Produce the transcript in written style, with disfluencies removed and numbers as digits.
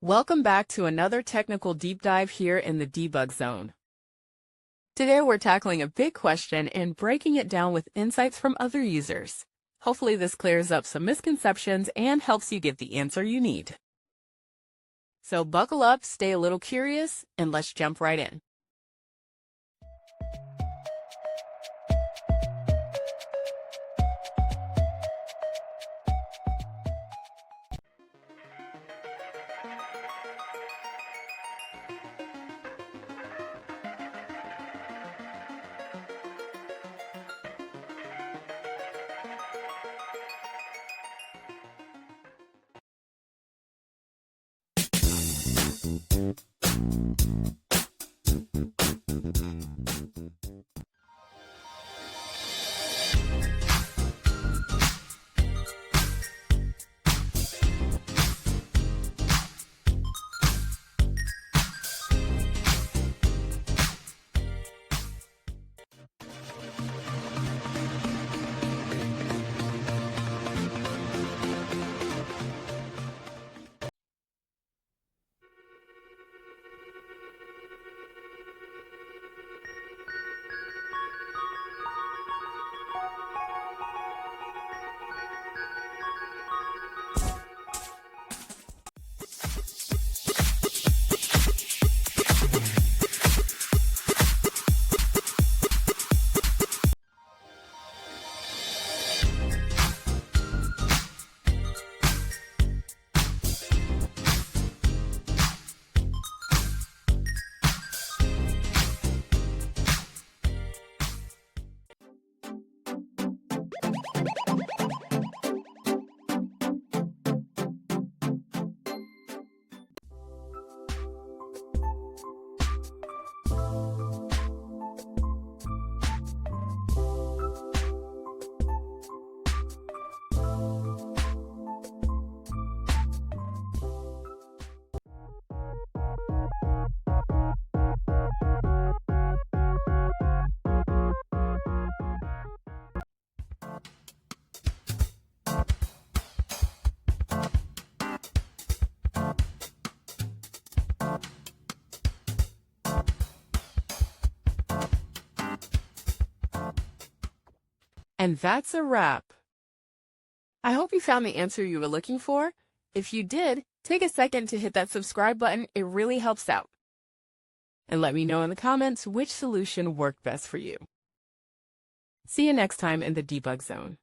Welcome back to another technical deep dive here in the debug zone. Today we're tackling a big question and breaking it down with insights from other users. Hopefully this clears up some misconceptions and helps you get the answer you need. So buckle up, stay a little curious, and let's jump right in. And that's a wrap. I hope you found the answer you were looking for. If you did, take a second to hit that subscribe button. It really helps out. And let me know in the comments which solution worked best for you. See you next time in the debug zone.